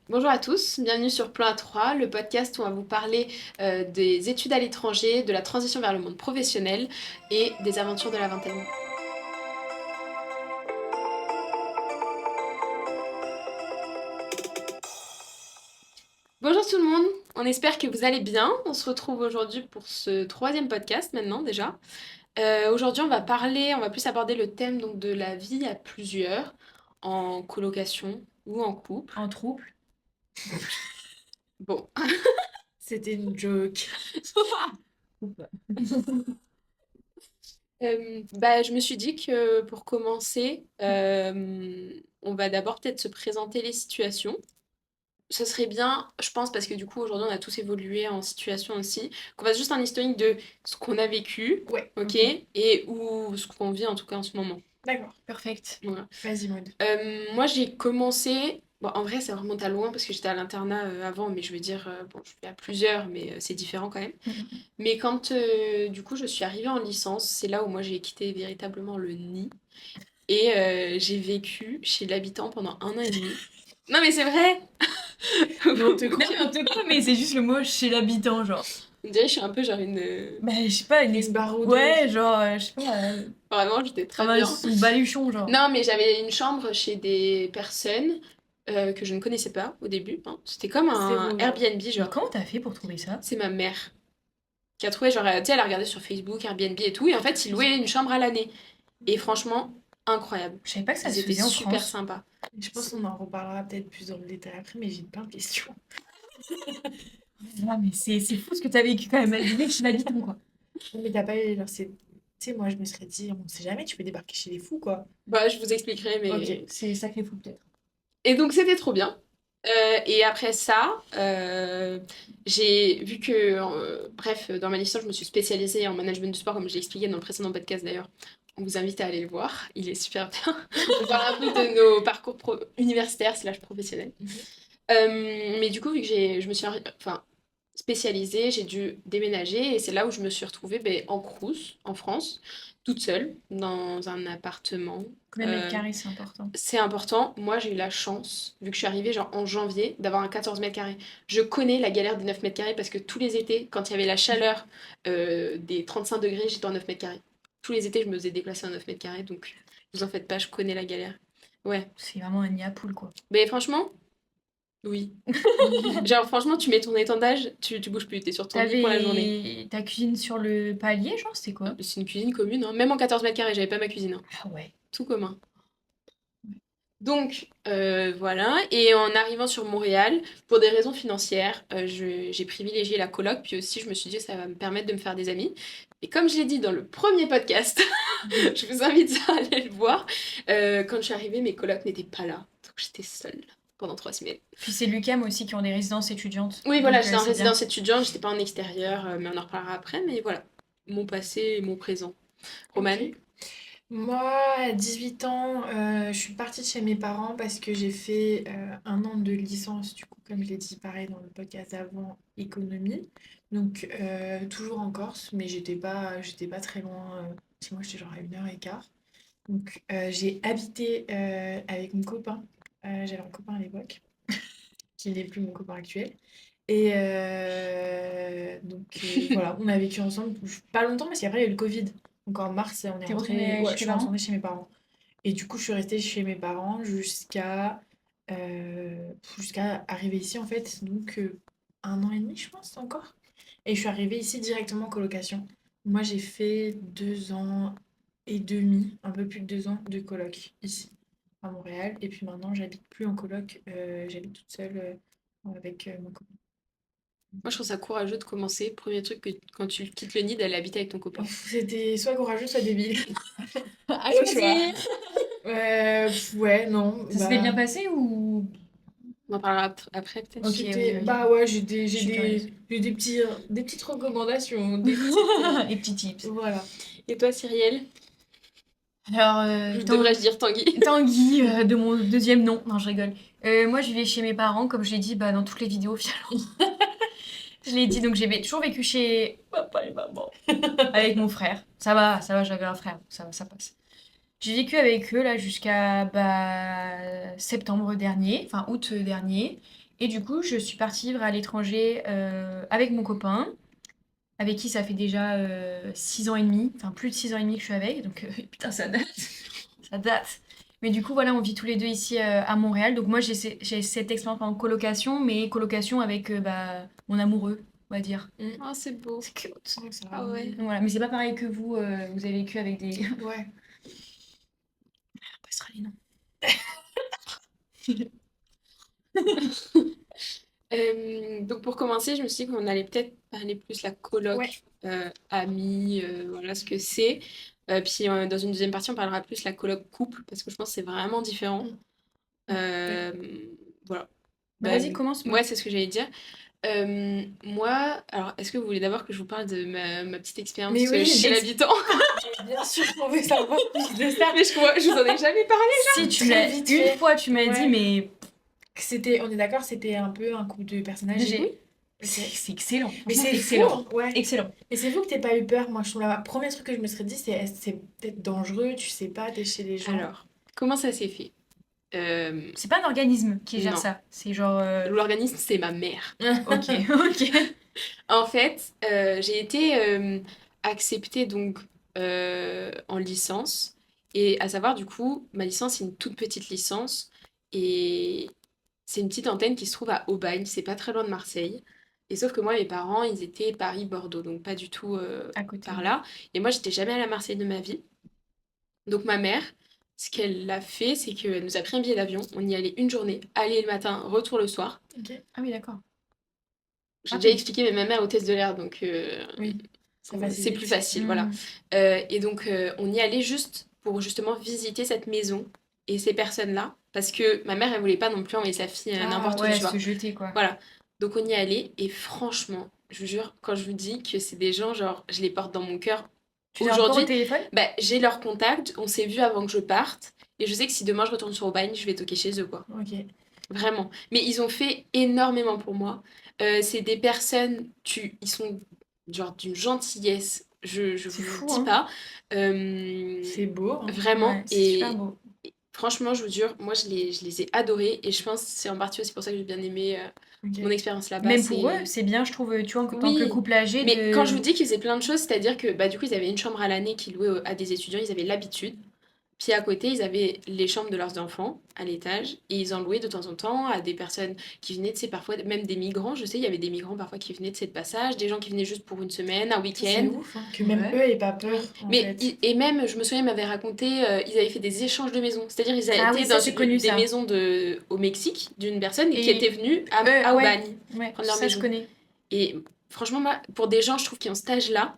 Bonjour à tous, bienvenue sur Plan A3, le podcast où on va vous parler des études à l'étranger, de la transition vers le monde professionnel et des aventures de la vingtaine. Bonjour tout le monde, on espère que vous allez bien. On se retrouve aujourd'hui pour ce troisième podcast maintenant déjà. Aujourd'hui on va plus aborder le thème donc, de la vie à plusieurs, en colocation ou en couple. En trouble. Bon, C'était une joke. Ou pas. Je me suis dit que pour commencer, on va d'abord peut-être se présenter les situations. Ce serait bien, je pense, parce que du coup aujourd'hui on a tous évolué en situation aussi, qu'on fasse juste un historique de ce qu'on a vécu, Ouais, ok, ok. et où ce qu'on vit en tout cas en ce moment. D'accord, perfect. Voilà. Vas-y, mode. Moi j'ai commencé, bon en vrai ça remonte à loin parce que j'étais à l'internat avant, mais je veux dire, bon je suis à plusieurs, mais c'est différent quand même. Mais quand du coup je suis arrivée en licence, c'est là où moi j'ai quitté véritablement le nid. Et j'ai vécu chez l'habitant pendant un an et demi. Non mais c'est vrai. Mais on te Vous croit, mais on te croit, mais c'est juste le mot chez l'habitant, genre. dirait que je suis un peu genre une... Bah, je sais pas, Une baroudeuse. Ouais, genre, je sais pas, Vraiment, j'étais très travaille bien. sous baluchon, genre. Non mais j'avais une chambre chez des personnes que je ne connaissais pas au début, hein. C'était comme un Zéro, genre. Airbnb Mais genre. comment t'as fait pour trouver ça? C'est ma mère qui a trouvé genre... Tu sais, elle a regardé sur Facebook, Airbnb et tout. Et en fait, ils louaient une chambre à l'année. Et franchement, incroyable. Je savais pas que ça Ils se étaient faisait en super France. sympas. Je pense qu'on en reparlera peut-être plus dans le détail après, mais j'ai plein de questions. Ah, mais c'est fou ce que t'as vécu quand même, avec chez l'habitant, quoi. Mais t'as pas eu, genre, c'est... Tu sais, moi, je me serais dit, on sait jamais, tu peux débarquer chez les fous, quoi. Bah, je vous expliquerai, Ok, mais... c'est sacré fou, peut-être. Et donc c'était trop bien. Et après ça, j'ai vu que, bref, dans ma licence, je me suis spécialisée en management du sport, comme je l'ai expliqué dans le précédent podcast d'ailleurs. On vous invite à aller le voir, il est super bien. On parle un peu de nos parcours universitaires slash professionnels. Mais du coup, vu que je me suis enfin, spécialisée, j'ai dû déménager et c'est là où je me suis retrouvée ben, en Crous, en France, toute seule, dans un appartement. Combien de mètres Euh, carrés, c'est important. c'est important. Moi, j'ai eu la chance, vu que je suis arrivée genre en janvier, d'avoir un 14 mètres carrés. Je connais la galère des 9 mètres carrés parce que tous les étés, quand il y avait la chaleur des 35 degrés, j'étais en 9 mètres carrés. Tous les étés, je me faisais déplacer en 9 mètres carrés, donc vous en faites pas, je connais la galère. Ouais. C'est vraiment un nid à poule, quoi. Mais franchement, oui. Genre, franchement, tu mets ton étendage, tu bouges plus, t'es sur ton lit pour la journée. T'avais ta cuisine sur le palier, genre, c'était quoi? C'est une cuisine commune, hein. Même en 14 mètres carrés, j'avais pas ma cuisine, hein. Ah ouais. Tout commun. Donc, voilà. Et en arrivant sur Montréal, pour des raisons financières, j'ai privilégié la coloc, puis aussi je me suis dit ça va me permettre de me faire des amis. Et comme je l'ai dit dans le premier podcast, je vous invite à aller le voir. Quand je suis arrivée, mes colocs n'étaient pas là. Donc j'étais seule pendant 3 semaines. Puis c'est l'UQAM aussi qui ont des résidences étudiantes. Oui, voilà, Donc j'étais en c'est bien. résidence étudiante, j'étais pas en extérieur, mais on en reparlera après. Mais voilà, mon passé et mon présent. Ok. Romane? Moi, à 18 ans, je suis partie de chez mes parents parce que j'ai fait un an de licence, du coup, comme je l'ai dit, pareil dans le podcast avant, économie. Donc, toujours en Corse, mais j'étais pas très loin. Chez moi, j'étais genre à 1 heure et quart. Donc, j'ai habité avec mon copain. J'avais un copain à l'époque, qui n'est plus mon copain actuel. Et voilà, on a vécu ensemble pas longtemps parce qu'après il y a eu le Covid. Donc en mars, on est T'es rentré. retournée Ouais, chez je tes suis parents? retournée chez mes parents. Et du coup, je suis restée chez mes parents jusqu'à arriver ici en fait. Donc 1 an et demi, je pense encore. Et je suis arrivée ici directement en colocation. Moi, j'ai fait 2 ans et demi, un peu plus de 2 ans de coloc ici à Montréal. Et puis maintenant, j'habite plus en coloc, j'habite toute seule avec mon copain. Moi, je trouve ça courageux de commencer. Premier truc, que quand tu quittes le nid, d'aller habiter avec ton copain. C'était soit courageux, soit débile. À Au choix. choisir. Ouais, non, Ça s'était bien passé ou... On en parlera après, peut-être. Ok, ok, c'était... ok. Bah ouais, Je suis curieuse. j'ai des petites recommandations, des petites... Les petits tips. Voilà. Et toi, Cyrielle? Alors, Devrais-je dire Tanguy? Tanguy, de mon deuxième nom. Non, je rigole. Moi, je vivais chez mes parents, comme je l'ai dit bah, dans toutes les vidéos, finalement. Je l'ai dit, donc j'ai toujours vécu chez papa et maman. Avec mon frère. Ça va, j'avais un frère, ça passe. J'ai vécu avec eux là jusqu'à bah, septembre dernier, enfin août dernier. Et du coup, je suis partie vivre à l'étranger avec mon copain, avec qui ça fait déjà 6 ans et demi, enfin plus de 6 ans et demi que je suis avec, donc putain, ça date. Ça date. Mais du coup, voilà, on vit tous les deux ici à Montréal. Donc moi, j'ai cette expérience en colocation, mais colocation avec mon amoureux, on va dire. Oh, c'est beau. C'est cute. Ouais, ça Ah va. ouais. Donc voilà, mais c'est pas pareil que vous, vous avez vécu avec des... Ouais. On passera les noms. Donc pour commencer, je me suis dit qu'on allait peut-être parler plus la Ouais. coloc, amis, voilà ce que c'est. Puis dans une deuxième partie, on parlera plus la coloc couple, parce que je pense que c'est vraiment différent. Mm. Ouais. Euh, voilà. Bah, vas-y, commence, moi. Ouais, c'est ce que j'allais dire. Moi, alors est-ce que vous voulez d'abord que je vous parle de ma petite expérience Mais oui, chez l'habitant? bien sûr qu'on veut savoir plus de ça. Mais je vous en ai jamais parlé. Si, tu Très l'as vite une fait. fois, tu m'as Ouais. dit, mais On est d'accord, c'était un peu un couple de personnes âgées. j'ai... Ok. C'est excellent. Mais Franchement, c'est excellent. fou, hein, ouais. Excellent. Mais c'est fou que t'aies pas eu peur. Moi, je trouve le premier truc que je me serais dit, c'est peut-être dangereux, tu sais pas, t'es chez les gens. Alors, comment ça s'est fait? C'est pas un organisme qui gère Non. ça. C'est genre... L'organisme, c'est ma mère. Ok, ok. En fait, j'ai été acceptée donc en licence. Et à savoir, du coup, ma licence, c'est une toute petite licence. Et c'est une petite antenne qui se trouve à Aubagne, c'est pas très loin de Marseille. Et sauf que moi, mes parents, ils étaient Paris-Bordeaux, donc pas du tout À côté. par là. Et moi, j'étais jamais allée à Marseille de ma vie. Donc ma mère, ce qu'elle a fait, c'est qu'elle nous a pris un billet d'avion. On y allait une journée, aller le matin, retour le soir. Ok. Ah oui, d'accord. J'ai Ah déjà oui. expliqué, mais ma mère hôtesse de l'air, donc Oui. Ça c'est facilite. plus facile, Hmm. voilà. Et donc on y allait juste pour justement visiter cette maison et ces personnes-là, parce que ma mère, elle voulait pas non plus envoyer sa fille Ah, n'importe où, Ouais, tu vois. se jeter, quoi. Voilà. Donc on y allait et franchement, je vous jure, quand je vous dis que c'est des gens, genre, je les porte dans mon cœur. Tu l'as encore au Aujourd'hui, téléphone? bah, j'ai leur contact, on s'est vu avant que je parte, et je sais que si demain je retourne sur Aubagne, je vais toquer chez eux, quoi. Ok. Vraiment. Mais ils ont fait énormément pour moi. C'est des personnes, ils sont genre d'une gentillesse, je C'est vous le fou, dis hein. pas. C'est beau, hein. Vraiment. Ouais, c'est super beau. Franchement, je vous jure, moi je les ai adorés, et je pense que c'est en partie aussi pour ça que j'ai bien aimé Ok. mon expérience là-bas. Même pour eux, c'est bien, je trouve, tu vois, en tant que Oui, couple âgé, mais quand je vous de... dis qu'ils faisaient plein de choses, c'est-à-dire que bah, du coup, ils avaient une chambre à l'année qu'ils louaient à des étudiants, ils avaient l'habitude. Puis à côté, ils avaient les chambres de leurs enfants à l'étage et ils en louaient de temps en temps à des personnes qui venaient, tu sais, parfois même des migrants. Je sais, il y avait des migrants parfois qui venaient de cette passage, des gens qui venaient juste pour une semaine, un Ça, c'est week-end. ouf, hein, que même Ouais. eux aient pas peur, Oui, en mais fait. et même, je me souviens, ils m'avaient raconté, ils avaient fait des échanges de maisons. C'est-à-dire, ils Ah étaient oui, ça, dans c'est connu, des ça. maisons au Mexique d'une personne qui Et était venue à ouais, Aubagne ouais, prendre leur ça, je maison. connais. Et franchement, moi, pour des gens, je trouve, qui ont cet âge-là,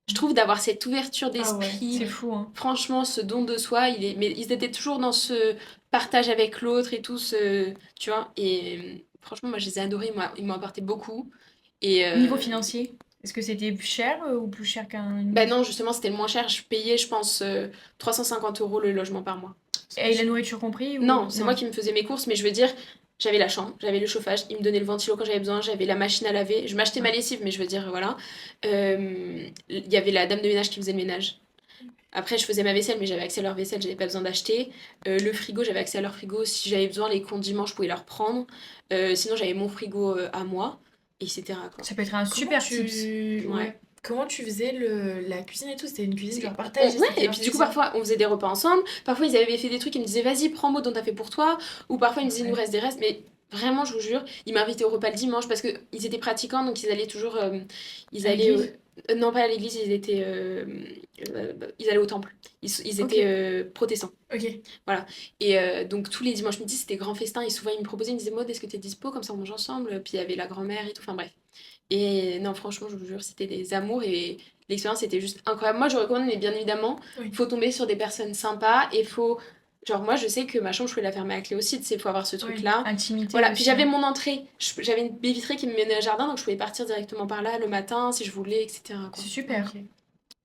je trouve d'avoir cette ouverture Ah ouais. d'esprit, C'est fou, hein. franchement, ce don de soi, mais ils étaient toujours dans ce partage avec l'autre et tout, tu vois. Et franchement, moi, je les ai adorés, ils m'ont apporté beaucoup. Et Niveau financier, est-ce que c'était plus cher ou plus cher qu'un... ben non, justement, c'était le moins cher. Je payais, je pense, 350 € le logement par mois. Et la nourriture compris ou... Non, c'est moi Non. qui me faisais mes courses, mais je veux dire, j'avais la chambre, j'avais le chauffage, ils me donnaient le ventilo quand j'avais besoin, j'avais la machine à laver, je m'achetais ma lessive, mais je veux dire, voilà. Il y avait la dame de ménage qui faisait le ménage. Après, je faisais ma vaisselle, mais j'avais accès à leur vaisselle, j'avais pas besoin d'acheter. Le frigo, j'avais accès à leur frigo. Si j'avais besoin, les condiments, je pouvais leur prendre. Sinon, j'avais mon frigo à moi, etc. quoi. Ça peut être un super tips. Ouais. Ouais. Comment tu faisais la cuisine et tout? C'était une cuisine genre Ouais, partagée, c'était et leur puis du coup, cuisine. parfois, on faisait des repas ensemble. Parfois, ils avaient fait des trucs, ils me disaient, vas-y, prends mot dont t'as fait pour toi. Ou parfois, ils me disaient, il nous Ouais. reste des restes. Mais vraiment, je vous jure, ils m'invitaient au repas le dimanche parce qu'ils étaient pratiquants, donc ils allaient toujours. Ils À allaient. l'église? Non, pas à l'église, ils allaient au temple. Ils Ok. étaient protestants. Ok. Voilà. Et donc, tous les dimanches midi, c'était grand festin. Et souvent, ils me proposaient, ils me disaient, Maud, est-ce que t'es dispo? Comme ça, on mange ensemble. Puis il y avait la grand-mère et tout. Enfin, bref. Et non, franchement, je vous jure, c'était des amours et l'expérience était juste incroyable. Moi, je recommande, mais bien évidemment, Oui. faut tomber sur des personnes sympas et faut. Genre, moi, je sais que ma chambre, je pouvais la fermer à clé aussi, tu sais, faut avoir ce Oui. truc-là. Intimité Voilà, puis aussi, j'avais hein. mon entrée, j'avais une baie vitrée qui me menait au jardin, donc je pouvais partir directement par là le matin si je voulais, etc. quoi. C'est super. Ok.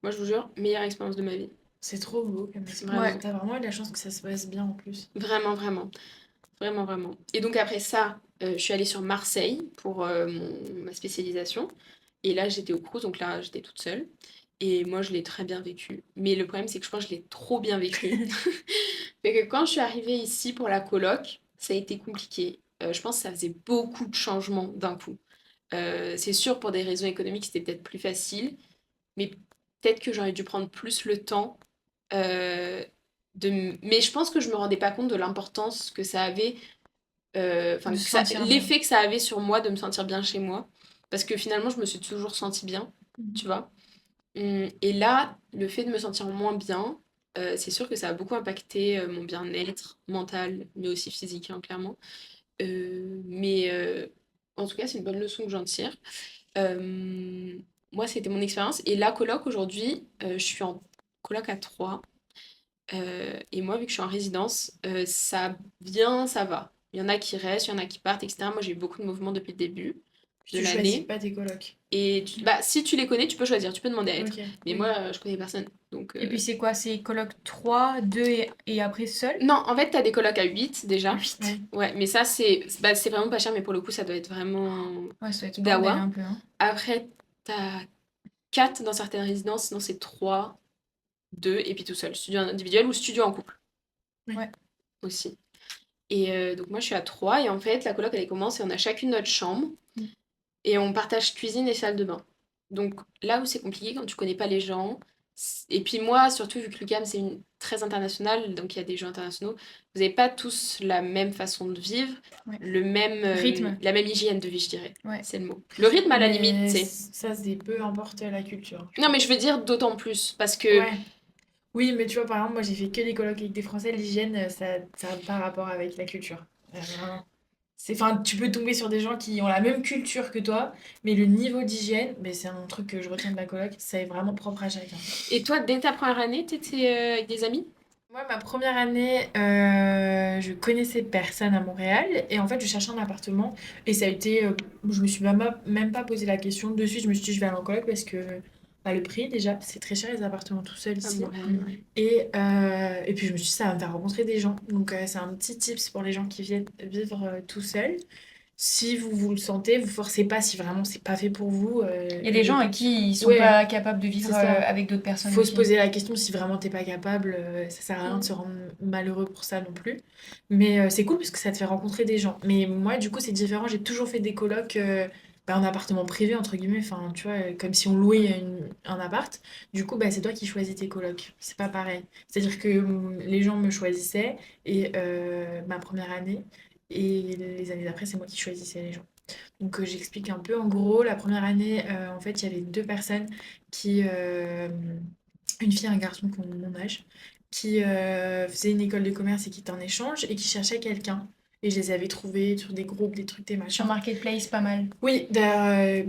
Moi, je vous jure, meilleure expérience de ma vie. C'est trop beau comme expérience. Vraiment. T'as vraiment eu de la chance que ça se passe bien en plus. Vraiment, vraiment. Vraiment, vraiment. Et donc, après ça, je suis allée sur Marseille pour ma spécialisation. Et là, j'étais au Crous, donc là, j'étais toute seule. Et moi, je l'ai très bien vécu. Mais le problème, c'est que je pense que je l'ai trop bien vécu. Fait que quand je suis arrivée ici pour la coloc, ça a été compliqué. je pense que ça faisait beaucoup de changements d'un coup. C'est sûr, pour des raisons économiques, c'était peut-être plus facile, mais peut-être que j'aurais dû prendre plus le temps mais je pense que je me rendais pas compte de l'importance que ça avait, De enfin, se sentir bien. l'effet que ça avait sur moi de me sentir bien chez moi. Parce que finalement, je me suis toujours sentie bien, tu vois. Et là, le fait de me sentir moins bien, c'est sûr que ça a beaucoup impacté mon bien-être mental, mais aussi physique, hein, clairement. Mais en tout cas, c'est une bonne leçon que j'en tire. Euh, Moi, c'était mon expérience. Et la coloc, aujourd'hui, je suis en coloc à 3. Et moi, vu que je suis en résidence, ça vient, ça va. Il y en a qui restent, il y en a qui partent, etc. Moi, j'ai eu beaucoup de mouvements depuis le début Puis de tu choisis l'année. pas tes colocs. Et bah, si tu les connais, tu peux choisir, tu peux demander à être. Ok, Mais oui. moi, je connais personne. Donc, Et puis c'est quoi? C'est colloque 3, 2 et après seul? non, en fait, t'as des colocs à 8 déjà. 8. Ouais. Ouais, mais ça, c'est vraiment pas cher, mais pour le coup, ça doit être vraiment Ouais, ça doit être bordel dawa. un peu, hein. Après, t'as 4 dans certaines résidences, sinon c'est 3, 2, et puis tout seul. Studio individuel ou studio en couple Oui. Ouais. aussi. Et donc, moi, je suis à 3, et en fait, la coloc, elle commence, et on a chacune notre chambre, Mm. et on partage cuisine et salle de bain. Donc, là où c'est compliqué, quand tu connais pas les gens, et puis moi, surtout, vu que l'UQAM, c'est très international, donc il y a des gens internationaux, vous n'avez pas tous la même façon de vivre, Ouais. Rythme. la même hygiène de vie, je dirais. Ouais. C'est le mot. Le rythme, à la limite, Mais tu sais. ça, c'est peu importe la culture. Non, mais je veux dire d'autant plus, parce que Ouais. Oui, mais tu vois, par exemple, moi j'ai fait que des colocs avec des Français, l'hygiène, ça n'a pas rapport avec la culture. Vraiment. Enfin, tu peux tomber sur des gens qui ont la même culture que toi, mais le niveau d'hygiène, ben, c'est un truc que je retiens de ma coloc, c'est vraiment propre à chacun. Et toi, dès ta première année, t'étais avec des amis? Moi, ma première année, je connaissais personne à Montréal et en fait, je cherchais un appartement et ça a été, je me suis même pas posé la question. De suite, je me suis dit, je vais aller en coloc parce que bah, le prix, déjà, c'est très cher les appartements tout seuls À ici. Montréal, Mm. ouais. Et puis, je me suis dit, ça va me faire rencontrer des gens. Donc, c'est un petit tips pour les gens qui viennent vivre tout seuls. Si vous le sentez, vous forcez pas si vraiment c'est pas fait pour vous. Il y a des gens à qui ils sont Ouais, pas capables de c'est vivre ça. avec d'autres personnes Faut se aussi. poser la question si vraiment t'es pas capable, ça sert à rien de se Mm. rendre malheureux pour ça non plus. Mais c'est cool parce que ça te fait rencontrer des gens. Mais moi, du coup, c'est différent. J'ai toujours fait des colocs bah, en appartement privé, entre guillemets. Enfin, tu vois, comme si on louait un appart. Du coup, bah, c'est toi qui choisis tes colocs. C'est pas pareil. C'est-à-dire que les gens me choisissaient et ma première année. Et les années d'après, c'est moi qui choisissais les gens. Donc j'explique un peu. En gros, la première année, en fait, il y avait deux personnes qui, une fille et un garçon qui ont mon âge, qui faisaient une école de commerce et qui étaient en échange et qui cherchaient quelqu'un. Et je les avais trouvés sur des groupes, des trucs, des Sur machins. Marketplace, pas mal. Oui, d'ailleurs,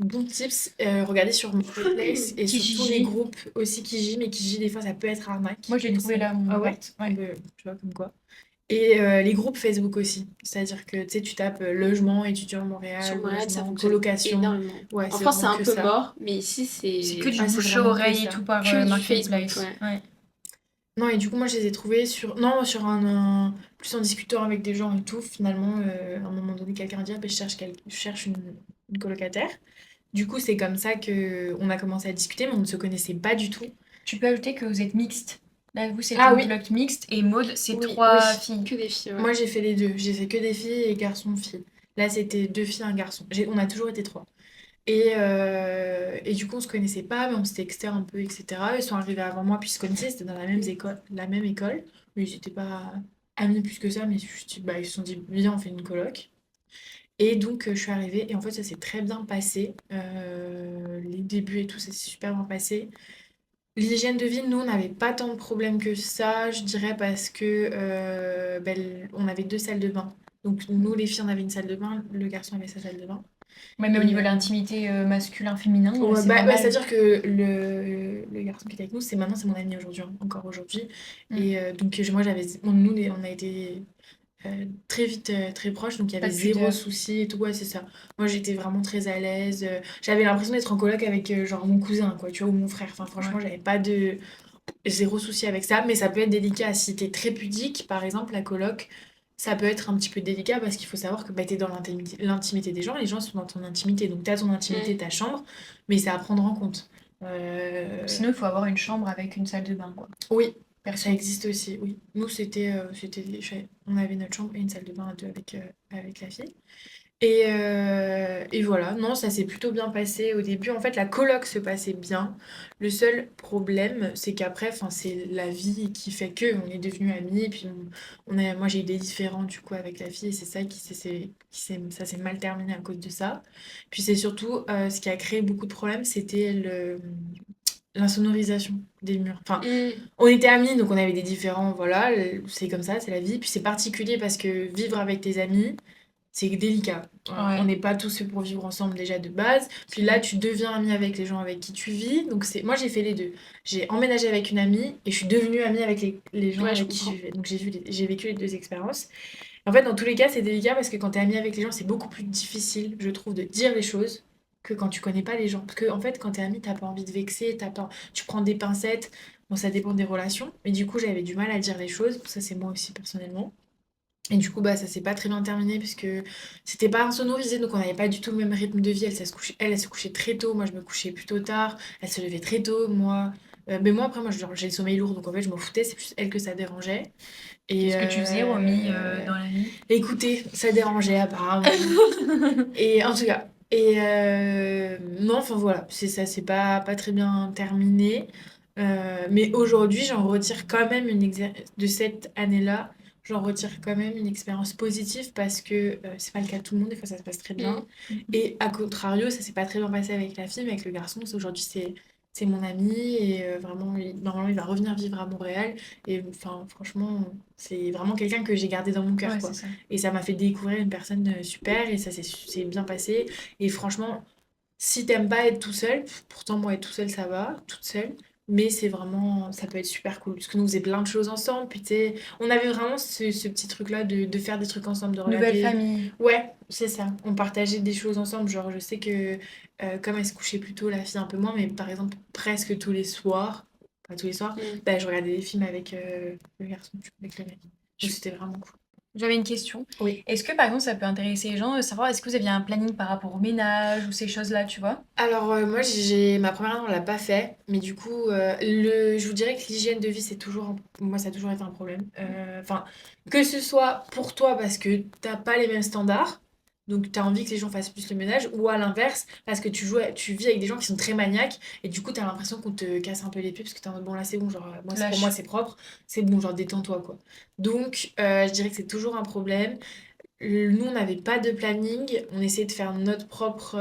bons tips. Regardez sur Marketplace et sur tous les Kijiji. groupes aussi Kijiji, mais Kijiji, des fois, ça peut être arnaque. Moi, je l'ai Mais trouvé là, mon ah ouais? appart. Ouais. Tu vois, comme quoi. Et les groupes Facebook aussi. C'est-à-dire que tu sais, tu tapes logement étudiant à Sur Montréal, Montréal, ça logement, fonctionne colocation. énormément. Ouais, En c'est France, c'est vraiment un que peu ça. mort, mais ici, C'est que c'est du Ah, c'est vraiment que bouche-à-oreille et ça. tout par que du Facebook, Marketplace. ouais. Ouais. Non, et du coup, moi, je les ai trouvés sur. Non, sur plus en discutant avec des gens et tout. Finalement, à un moment donné, quelqu'un a dit, ah, ben, je cherche une colocataire. Du coup, c'est comme ça que on a commencé à discuter, mais on ne se connaissait pas du tout. Tu peux ajouter que vous êtes mixte. Là, vous, c'est Ah une oui, coloc mixte et Maud, c'est oui, 3 oui. filles. Que des filles, ouais. Moi, j'ai fait les deux. J'ai fait que des filles et garçons-filles. Là, c'était deux filles, un garçon. On a toujours été trois. Et du coup, on se connaissait pas, mais on se textait un peu, etc. Ils sont arrivés avant moi, puis ils se connaissaient, c'était dans la même école. Mais ils n'étaient pas amis plus que ça, mais juste, bah, ils se sont dit, viens, on fait une coloc. Et donc, je suis arrivée, et en fait, ça s'est très bien passé. Les débuts et tout, ça s'est super bien passé. L'hygiène de vie, nous, on n'avait pas tant de problèmes que ça, je dirais, parce que ben, on avait deux salles de bain. Donc, nous, les filles, on avait une salle de bain, le garçon avait sa salle de bain. Ouais, mais au niveau Et, de l'intimité masculin-féminin, ouais, c'est pas bah, mal. c'est-à-dire que le garçon qui était avec nous, c'est mon ami aujourd'hui, hein, encore aujourd'hui. Mm. Et donc, moi, nous, on a été très vite très proches, donc il y Pas avait de zéro pudeur. souci et tout, ouais, c'est ça. Moi, j'étais vraiment très à l'aise. J'avais l'impression d'être en coloc avec, genre, mon cousin, quoi, tu vois, ou mon frère. Enfin, Ouais. franchement, j'avais pas de. Zéro souci avec ça, mais ça peut être délicat. Si t'es très pudique, par exemple, la coloc, ça peut être un petit peu délicat parce qu'il faut savoir que bah, t'es dans l'intimité des gens, les gens sont dans ton intimité. Donc t'as ton intimité, Mm. ta chambre, mais c'est à prendre en compte. Euh, Sinon, il faut avoir une chambre avec une salle de bain, quoi. Oui, Ça existe aussi, oui. Nous, on avait notre chambre et une salle de bain à deux avec la fille. Et voilà, non, ça s'est plutôt bien passé au début. En fait, la coloc se passait bien. Le seul problème, c'est qu'après, enfin, c'est la vie qui fait que on est devenus amis. Et puis, moi, j'ai eu des différends du coup avec la fille, et c'est ça ça s'est mal terminé à cause de ça. Puis c'est surtout ce qui a créé beaucoup de problèmes, c'était l'insonorisation des murs. Enfin, Mm. on était amis, donc on avait des différends, voilà, c'est comme ça, c'est la vie. Puis c'est particulier parce que vivre avec tes amis, c'est délicat. On Ouais, n'est pas tous faits pour vivre ensemble déjà de base. Puis c'est là, vrai. tu deviens ami avec les gens avec qui tu vis. Donc moi, j'ai fait les deux. J'ai emménagé avec une amie et je suis devenue amie avec les gens Ouais, je avec qui je comprends. vivais. Donc j'ai vécu les deux expériences. En fait, dans tous les cas, c'est délicat parce que quand tu es ami avec les gens, c'est beaucoup plus difficile, je trouve, de dire les choses que quand tu connais pas les gens. Parce que en fait, quand tu es ami, t'as pas envie de vexer, tu prends des pincettes. Bon, ça dépend des relations. Mais du coup, j'avais du mal à dire les choses. Ça, c'est moi aussi personnellement. Et du coup, bah, ça s'est pas très bien terminé puisque c'était pas insonorisé, donc on n'avait pas du tout le même rythme de vie. Elle se couchait très tôt, moi je me couchais plutôt tard. Elle se levait très tôt, moi. Mais moi, après, genre, j'ai le sommeil lourd, donc en fait, je m'en foutais, c'est plus elle que ça dérangeait. Et Qu'est-ce que tu faisais, Romy, dans la vie? écoutez, ça dérangeait apparemment. Et en tout cas, non, enfin voilà, ça s'est pas très bien terminé. Mais aujourd'hui, j'en retire quand même de cette année-là, j'en retire quand même une expérience positive parce que c'est pas le cas de tout le monde, des fois ça se passe très bien. Mm. Et à contrario, ça s'est pas très bien passé avec la fille, mais avec le garçon, aujourd'hui c'est mon ami et vraiment, normalement, il va revenir vivre à Montréal. Et enfin, franchement, c'est vraiment quelqu'un que j'ai gardé dans mon cœur, Ouais, c'est quoi. ça. Et ça m'a fait découvrir une personne super et ça c'est bien passé. Et franchement, si t'aimes pas être tout seul, pourtant moi être tout seul ça va, toute seule, mais c'est vraiment, ça peut être super cool. Parce que nous on faisait plein de choses ensemble, puis tu sais, on avait vraiment ce petit truc-là de faire des trucs ensemble, de Nouvelle regarder. famille. Ouais, c'est ça. On partageait des choses ensemble. Genre, je sais que comme elle se couchait plus tôt, la fille un peu moins, mais par exemple, presque tous les soirs, pas tous les soirs, Mm. bah, je regardais des films avec le garçon, avec le mec. Donc Je- c'était vraiment cool. J'avais une question. Oui. Est-ce que, par exemple, ça peut intéresser les gens de savoir est-ce que vous aviez un planning par rapport au ménage ou ces choses-là, tu vois? Alors moi ma première année on l'a pas fait, mais du coup je vous dirais que l'hygiène de vie c'est moi ça a toujours été un problème. Enfin que ce soit pour toi parce que t'as pas les mêmes standards, donc t'as envie que les gens fassent plus le ménage, ou à l'inverse parce que tu vis avec des gens qui sont très maniaques et du coup t'as l'impression qu'on te casse un peu les pieds parce que t'es en mode bon là c'est bon genre pour moi Lâche. c'est propre, c'est bon genre détends-toi quoi. Donc je dirais que c'est toujours un problème. Nous, on n'avait pas de planning, on essayait de faire notre propre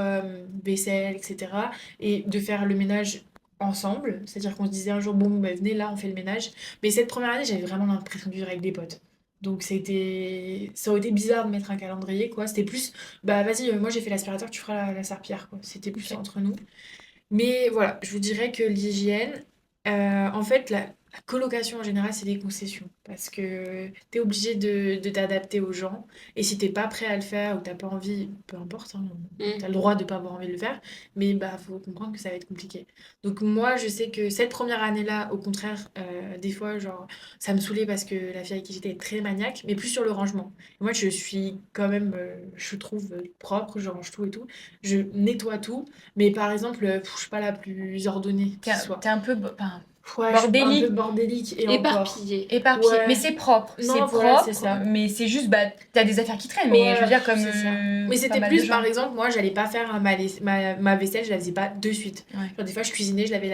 vaisselle, etc. Et de faire le ménage ensemble. C'est-à-dire qu'on se disait un jour, bon, bah, venez là, on fait le ménage. Mais cette première année, j'avais vraiment l'impression de vivre avec des potes. Donc ça aurait été bizarre de mettre un calendrier, quoi. C'était plus, bah vas-y, moi j'ai fait l'aspirateur, tu feras la serpillière, quoi. C'était plus Ok. entre nous. Mais voilà, je vous dirais que l'hygiène, en fait, la colocation en général, c'est des concessions. Parce que t'es obligé de t'adapter aux gens. Et si t'es pas prêt à le faire ou t'as pas envie, peu importe, hein, t'as Mm. le droit de pas avoir envie de le faire. Mais bah, faut comprendre que ça va être compliqué. Donc moi, je sais que cette première année-là, au contraire, des fois, genre, ça me saoulait parce que la fille avec qui j'étais est très maniaque, mais plus sur le rangement. Moi, je suis quand même, je trouve propre, je range tout et tout. Je nettoie tout. Mais par exemple, je suis pas la plus ordonnée T'es qui soit. t'es un peu enfin, Ouais, je suis un peu bordélique, bordélique et encore. Éparpillé. éparpillé. Mais Ouais. c'est propre. C'est Non, voilà, c'est propre, ça. mais c'est juste, bah, t'as des affaires qui traînent. Mais je veux Ouais, dire, comme c'est ça. Mais pas c'était mal de plus, par gens. exemple, moi, j'allais pas faire ma vaisselle, je la faisais pas de suite. Ouais. Genre, des fois, je cuisinais, je lavais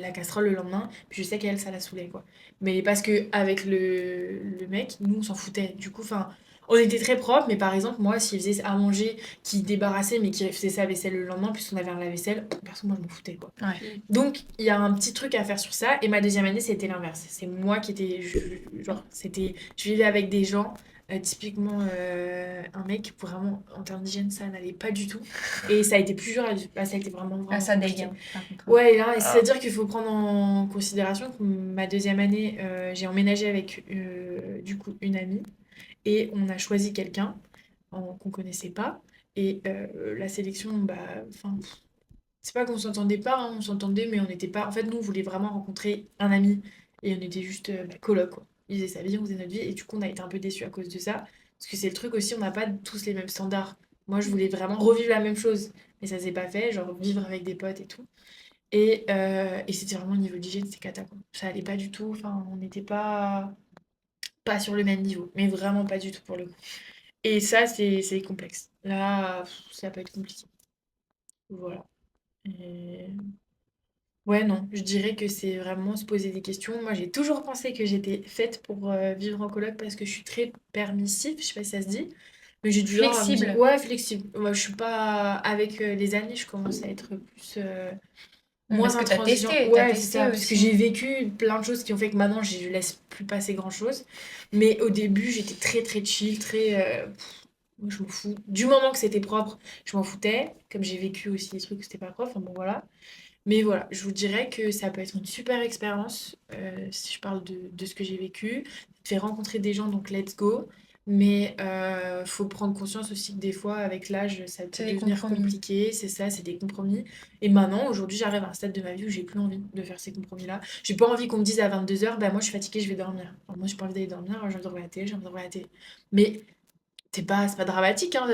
la casserole le lendemain, puis je sais qu'elle, ça la saoulait, quoi. Mais parce que avec le mec, nous, on s'en foutait. Du coup, enfin, on était très propres, mais par exemple, moi, s'il faisait à manger, qui débarrassait, mais qui faisait sa vaisselle le lendemain, puisqu'on avait un lave-vaisselle, perso, moi, je m'en foutais, quoi. Ouais. Mm. Donc, il y a un petit truc à faire sur ça. Et ma deuxième année, c'était l'inverse. C'est moi qui étais. Genre, je vivais avec des gens. Typiquement, un mec, vraiment, en termes d'hygiène, ça n'allait pas du tout. Et ça a été plus dur à vivre. Là, ça a été vraiment, Ah, vraiment ça dégue, compliqué. hein, par contre. Ouais, et là, c'est-à-dire qu'il faut prendre en considération que ma deuxième année, j'ai emménagé avec, du coup, une amie. Et on a choisi quelqu'un qu'on connaissait pas. Et la sélection, bah, enfin, c'est pas qu'on s'entendait pas, hein, on s'entendait, mais on n'était pas. En fait, nous, on voulait vraiment rencontrer un ami. Et on était juste coloc, quoi. Il faisait sa vie, on faisait notre vie. Et du coup, on a été un peu déçus à cause de ça. Parce que c'est le truc aussi, on n'a pas tous les mêmes standards. Moi, je voulais vraiment revivre la même chose. Mais ça s'est pas fait, genre vivre avec des potes et tout. Et c'était vraiment le niveau d'hygiène, c'était cata, quoi. Ça allait pas du tout, enfin, on n'était pas sur le même niveau, mais vraiment pas du tout pour le coup. Et ça, c'est complexe. Là, ça peut être compliqué. Voilà. Et ouais, non, je dirais que c'est vraiment se poser des questions. Moi, j'ai toujours pensé que j'étais faite pour vivre en coloc parce que je suis très permissive, je sais pas si ça se dit. Mais j'ai du genre à me dire, Flexible. ouais, flexible. Moi, je suis pas. Avec les années, je commence à être plus. Moins Parce que intransigeant. t'as Ouais, c'est testé ça. Parce que j'ai aussi. vécu plein de choses qui ont fait que maintenant, je laisse plus passer grand-chose. Mais au début, j'étais très, très chill, très. Moi, je m'en fous. Du moment que c'était propre, je m'en foutais. Comme j'ai vécu aussi des trucs où c'était pas propre. Enfin bon, voilà. Mais voilà, je vous dirais que ça peut être une super expérience, si je parle de ce que j'ai vécu. Ça te fait rencontrer des gens, donc let's go. Mais faut prendre conscience aussi que des fois, avec l'âge, ça peut C'est des devenir compromis. compliqué. C'est ça, c'est des compromis. Et maintenant, aujourd'hui, j'arrive à un stade de ma vie où j'ai plus envie de faire ces compromis-là. J'ai pas envie qu'on me dise à 22 h, bah moi je suis fatiguée, je vais dormir. Alors, moi, j'ai pas envie d'aller dormir, j'ai envie de regarder la télé, j'ai envie de regarder la télé. Mais c'est pas dramatique, hein.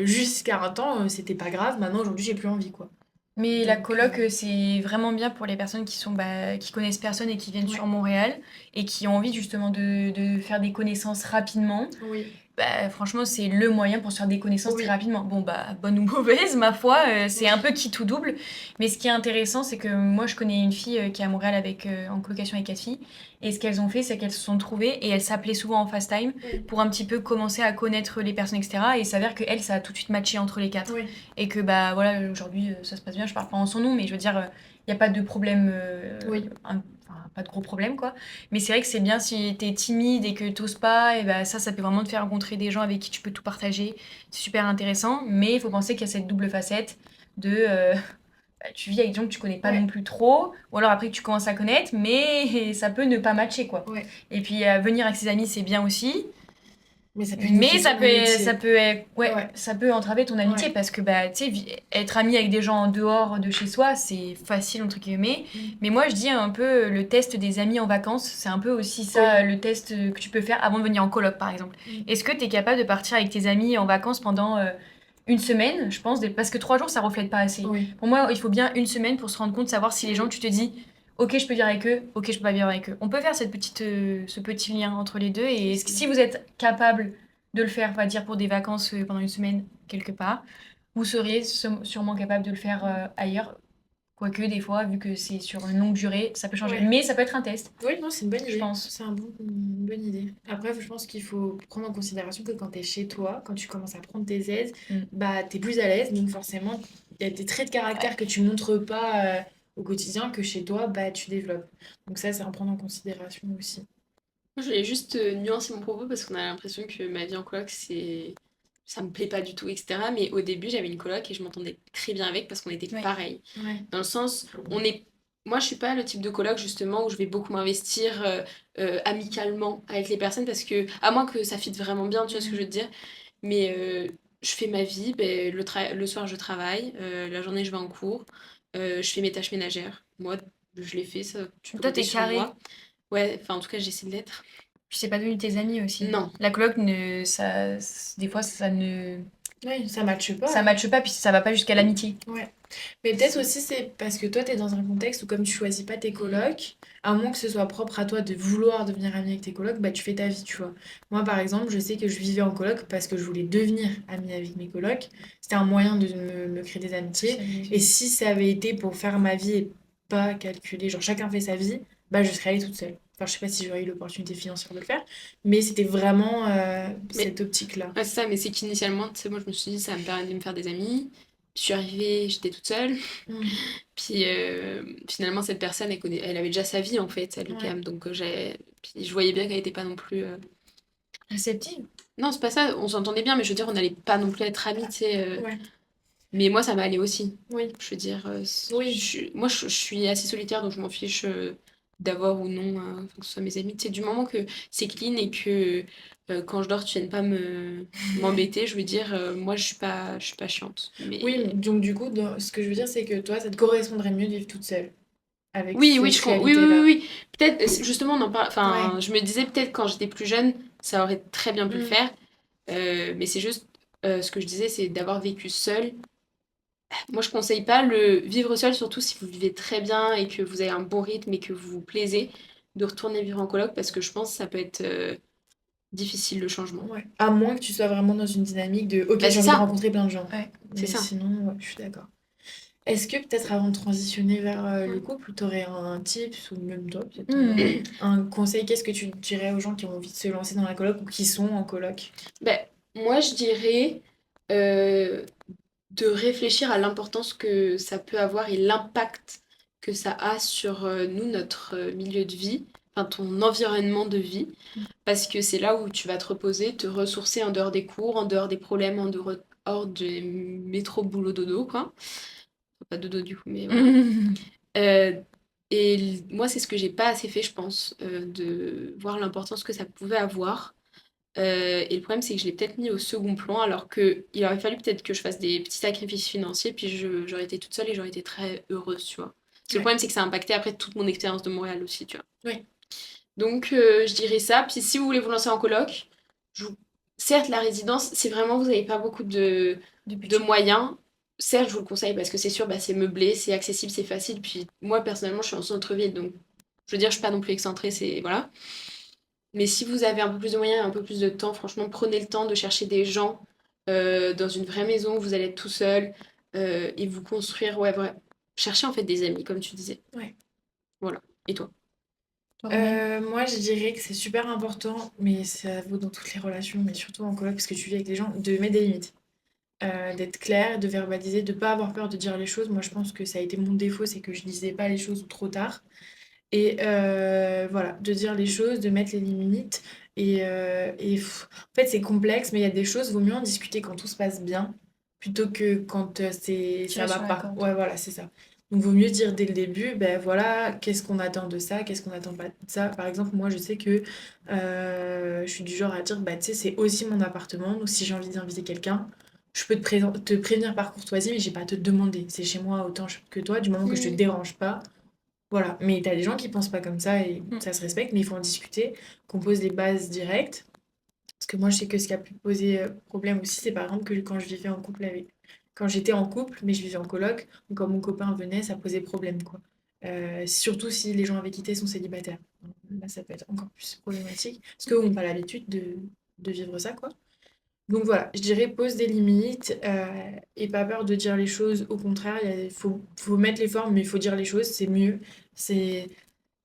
Jusqu'à un temps, c'était pas grave. Maintenant, aujourd'hui, j'ai plus envie, quoi. Mais la Donc, coloc, c'est vraiment bien pour les personnes qui sont, qui connaissent personne et qui viennent ouais. sur Montréal et qui ont envie justement de faire des connaissances rapidement. Oui. Bah, franchement, c'est le moyen pour se faire des connaissances très Oui. rapidement. Bon, bah, bonne ou mauvaise, ma foi, c'est un Oui. peu qui tout double. Mais ce qui est intéressant, c'est que moi, je connais une fille qui est à Montréal en colocation avec 4 filles. Et ce qu'elles ont fait, c'est qu'elles se sont trouvées et elles s'appelaient souvent en FaceTime Oui. pour un petit peu commencer à connaître les personnes, etc. Et il s'avère que elle, ça a tout de suite matché entre les quatre. Oui. Et que, bah, voilà, aujourd'hui, ça se passe bien. Je parle pas en son nom, mais je veux dire, il n'y a pas de problème, Oui. enfin, pas de gros problème, quoi. Mais c'est vrai que c'est bien si t'es timide et que t'oses pas, et bah ça peut vraiment te faire rencontrer des gens avec qui tu peux tout partager. C'est super intéressant, mais il faut penser qu'il y a cette double facette de bah, tu vis avec des gens que tu connais pas non Ouais. plus trop, ou alors après que tu commences à connaître, mais ça peut ne pas matcher quoi. Ouais. Et puis venir avec ses amis c'est bien aussi, Mais ça peut mais niquer ton amitié. ouais, Ouais. ça peut entraver ton amitié Ouais. parce que bah, tu sais, être ami avec des gens en dehors de chez soi, c'est facile entre guillemets. Mm. Mais moi, je dis un peu le test des amis en vacances, c'est un peu aussi ça, Oui. le test que tu peux faire avant de venir en coloc par exemple. Mm. Est-ce que tu es capable de partir avec tes amis en vacances pendant une semaine, je pense, parce que 3 jours, ça reflète pas assez. Oui. Pour moi, il faut bien une semaine pour se rendre compte, savoir si les gens, Oui. tu te dis, ok, je peux vivre avec eux, ok, je peux pas vivre avec eux. On peut faire ce petit lien entre les deux, et C'est ça. si vous êtes capable de le faire, on va dire, pour des vacances pendant une semaine quelque part, vous seriez sûrement capable de le faire ailleurs. Quoique, des fois, vu que c'est sur une longue durée, ça peut changer. Ouais. Mais ça peut être un test, Oui, non, c'est une bonne je idée. pense. C'est une bonne idée. Après, je pense qu'il faut prendre en considération que quand tu es chez toi, quand tu commences à prendre tes aises, Mm. bah, tu es plus à l'aise. Donc, forcément, il y a des traits de Ouais. caractère que tu montres pas au quotidien que chez toi, bah, tu développes. Donc, ça, c'est à prendre en considération aussi. Moi, je voulais juste nuancer mon propos parce qu'on a l'impression que ma vie en coloc, c'est... ça me plaît pas du tout, etc. Mais au début, j'avais une coloc et je m'entendais très bien avec parce qu'on était Ouais. pareil. Ouais. Dans le sens, on est... Moi, je suis pas le type de coloc, justement, où je vais beaucoup m'investir amicalement avec les personnes parce que, à moins que ça fitte vraiment bien, tu vois ce que je veux te dire. Mais je fais ma vie, ben, le soir, je travaille, la journée, je vais en cours, je fais mes tâches ménagères. Moi, je l'ai fait, ça, tu peux Toi, compter t'es sur carré. moi. Ouais, enfin, en tout cas, j'essaie de l'être. Tu sais pas devenu tes amis aussi. Non. La coloc, des fois, Oui, ça matche ça pas. matche pas, puis ça va pas jusqu'à l'amitié. Ouais. Mais peut-être aussi c'est parce que toi tu es dans un contexte où comme tu choisis pas tes colocs, à moins que ce soit propre à toi de vouloir devenir ami avec tes colocs, bah tu fais ta vie, tu vois. Moi par exemple, je sais que je vivais en coloc parce que je voulais devenir amie avec mes colocs. C'était un moyen de me créer des amitiés. Et Socialiser. si ça avait été pour faire ma vie et pas calculer, genre chacun fait sa vie, bah je serais allée toute seule. Enfin, je sais pas si j'aurais eu l'opportunité financière de le faire, mais c'était vraiment Mais cette optique-là. ouais, c'est ça, mais c'est qu'initialement, tu sais, moi, je me suis dit, ça va me permet de me faire des amis. Je suis arrivée, j'étais toute seule. Mm. Puis finalement, cette personne, elle avait déjà sa vie, en fait, à Ouais. l'UQAM. Donc, puis je voyais bien qu'elle était pas non plus. Réceptive. Non, c'est pas ça, on s'entendait bien, mais je veux dire, on n'allait pas non plus être amis, tu sais. Ouais. Mais moi, ça m'allait aussi. Oui. Je veux dire, Oui. moi, je suis assez solitaire, donc je m'en fiche d'avoir ou non, enfin, que ce soit mes amis. Tu sais, du moment que c'est clean et que quand je dors, tu viennes pas m'embêter, je veux dire, moi, je suis pas chiante. Oui, Mais donc du coup, ce que je veux dire, c'est que toi, ça te correspondrait mieux de vivre toute seule, avec oui, oui, cette oui, oui, oui, réalité-là. oui. Peut-être, justement, on en parle, Ouais. enfin, je me disais peut-être quand j'étais plus jeune, ça aurait très bien pu le Mm. faire. Mais c'est juste, ce que je disais, c'est d'avoir vécu seule. Moi, je conseille pas le vivre seul, surtout si vous vivez très bien et que vous avez un bon rythme et que vous vous plaisez, de retourner vivre en coloc parce que je pense que ça peut être difficile le changement. Ouais. À moins que tu sois vraiment dans une dynamique de OK, Bah, j'ai c'est envie de ça, rencontrer plein de gens. Ouais. c'est Mais ça. sinon, ouais, je suis d'accord. Est-ce que peut-être avant de transitionner vers le Mm. couple, tu aurais un tips ou même toi, peut-être Hmm. un conseil? Qu'est-ce que tu dirais aux gens qui ont envie de se lancer dans la coloc ou qui sont en coloc? Ben, moi, je dirais euh, de réfléchir à l'importance que ça peut avoir et l'impact que ça a sur nous, notre milieu de vie, enfin ton environnement de vie, parce que c'est là où tu vas te reposer, te ressourcer en dehors des cours, en dehors des problèmes, hors du métro, boulot, dodo, quoi. Enfin, pas dodo du coup, mais voilà. Euh, moi, c'est ce que j'ai pas assez fait, je pense, de voir l'importance que ça pouvait avoir. Et le problème, c'est que je l'ai peut-être mis au second plan, alors que il aurait fallu peut-être que je fasse des petits sacrifices financiers, puis j'aurais été toute seule et j'aurais été très heureuse, tu vois. Parce que le Ouais. problème, c'est que ça a impacté après toute mon expérience de Montréal aussi, tu vois. Oui. Donc, je dirais ça. Puis si vous voulez vous lancer en coloc, je vous- certes, la résidence, c'est vraiment, vous n'avez pas beaucoup De de budget. moyens. Certes, je vous le conseille parce que c'est sûr, bah, c'est meublé, c'est accessible, c'est facile. Puis moi, personnellement, je suis en centre-ville, donc je veux dire, je suis pas non plus excentrée, c'est voilà. Mais si vous avez un peu plus de moyens et un peu plus de temps, franchement, prenez le temps de chercher des gens dans une vraie maison où vous allez être tout seul et vous construire. Ouais, vrai. Cherchez en fait des amis, comme tu disais. Ouais. Voilà. Et toi? Toi, Romain? Moi, je dirais que c'est super important, mais ça vaut dans toutes les relations, mais surtout en coloc, parce que tu vis avec les gens, de mettre des limites. D'être clair, de verbaliser, de pas avoir peur de dire les choses. Moi, je pense que ça a été mon défaut, c'est que je disais pas les choses trop tard. Et voilà, de dire les choses, de mettre les limites. En fait, c'est complexe, mais il y a des choses, vaut mieux en discuter quand tout se passe bien, plutôt que quand ça Tirer va sur la pas. corde. Ouais, voilà, c'est ça. Donc, vaut mieux dire dès le début, ben voilà, qu'est-ce qu'on attend de ça, qu'est-ce qu'on attend pas de ça. Par exemple, moi, je sais que je suis du genre à dire, bah, tu sais, c'est aussi mon appartement, donc si j'ai envie d'inviter quelqu'un, je peux te prévenir par courtoisie, mais j'ai pas à te demander. C'est chez moi que toi, du moment que je te Mm. dérange pas. Voilà, mais t'as des gens qui pensent pas comme ça et Mm. ça se respecte, mais il faut en discuter, qu'on pose les bases directes. Parce que moi, je sais que ce qui a pu poser problème aussi, c'est par exemple que quand je vivais en couple avec... Quand j'étais en couple, mais je vivais en coloc, ou quand mon copain venait, ça posait problème, quoi. Surtout si les gens avec qui t'es sont célibataires. Là, ça peut être encore plus problématique, parce qu'eux n'ont pas l'habitude de vivre ça, quoi. Donc voilà, je dirais pose des limites et pas peur de dire les choses. Au contraire, faut mettre les formes, mais il faut dire les choses, c'est mieux. C'est,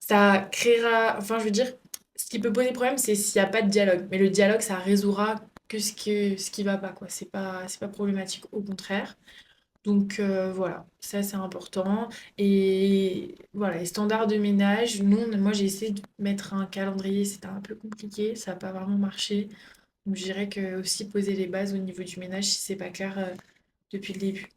ça créera, enfin je veux dire, ce qui peut poser problème, c'est s'il n'y a pas de dialogue. Mais le dialogue, ça résoudra que ce qui va pas, quoi. C'est pas problématique, au contraire. Donc voilà, ça c'est important. Et voilà, les standards de ménage, moi j'ai essayé de mettre un calendrier, c'était un peu compliqué, ça n'a pas vraiment marché. Donc, je dirais que aussi poser les bases au niveau du ménage si c'est pas clair depuis le début.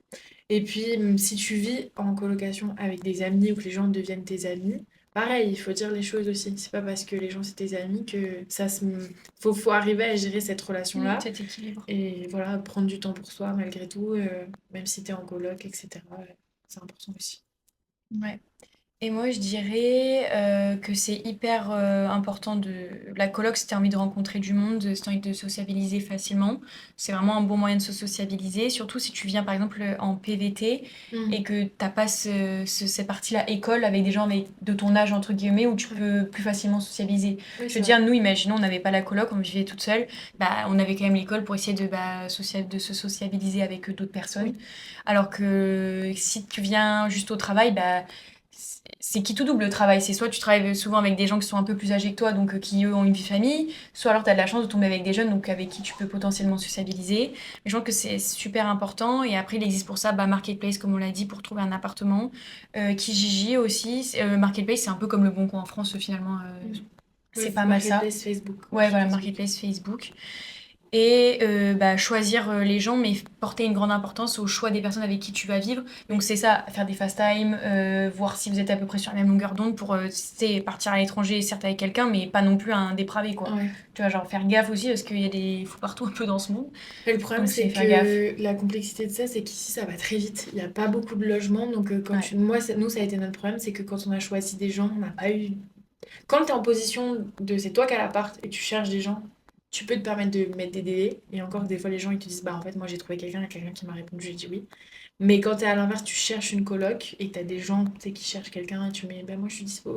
Et puis, si tu vis en colocation avec des amis ou que les gens deviennent tes amis, pareil, il faut dire les choses aussi. C'est pas parce que les gens c'est tes amis que faut arriver à gérer cette relation-là. Cet équilibre. Et voilà, prendre du temps pour soi malgré tout, même si t'es en coloc, etc. C'est important aussi. Ouais. Et moi, je dirais que c'est hyper important de... La coloc, si tu as envie de rencontrer du monde, si tu as envie de sociabiliser facilement, c'est vraiment un bon moyen de se sociabiliser, surtout si tu viens par exemple en PVT et Mhm. que tu n'as pas cette partie-là école avec des gens de ton âge, entre guillemets, où tu Ouais. peux plus facilement sociabiliser. Oui, Je c'est veux vrai. dire, nous, imaginons, on n'avait pas la coloc, on vivait toute seule, bah, on avait quand même l'école pour essayer de se sociabiliser avec d'autres personnes. Oui. Alors que si tu viens juste au travail, bah, c'est qui tout double le travail. C'est soit tu travailles souvent avec des gens qui sont un peu plus âgés que toi, donc qui eux ont une vie de famille, soit alors tu as de la chance de tomber avec des jeunes, donc avec qui tu peux potentiellement sociabiliser. Mais je pense que c'est super important. Et après, il existe pour ça Marketplace, comme on l'a dit, pour trouver un appartement. Kijiji aussi. Marketplace, c'est un peu comme le Bon Coin en France, finalement. Mhm. C'est Oui, pas mal ça. Marketplace Facebook. Ouais, Sur voilà, Facebook. Marketplace Facebook. Et choisir les gens, mais porter une grande importance au choix des personnes avec qui tu vas vivre. Donc Oui. c'est ça, faire des fast time, voir si vous êtes à peu près sur la même longueur d'onde pour partir à l'étranger, certes avec quelqu'un, mais pas non plus un dépravé, quoi. Ouais. Tu vois, genre faire gaffe aussi, parce qu'il y a des fous partout un peu dans ce monde. Mais le problème, Donc c'est c'est faire gaffe. que la complexité de ça, c'est qu'ici, ça va très vite. Il n'y a pas beaucoup de logements. Donc, Ouais. nous, ça a été notre problème, c'est que quand on a choisi des gens, on n'a pas eu. Quand tu es en position de c'est toi qui as l'appart et tu cherches des gens, tu peux te permettre de mettre des délais. Et encore, des fois, les gens, ils te disent, bah, en fait, moi, j'ai trouvé quelqu'un qui m'a répondu, j'ai dit oui. Mais quand t'es à l'inverse, tu cherches une coloc et que t'as des gens, tu sais, qui cherchent quelqu'un et tu mets, bah, moi, je suis dispo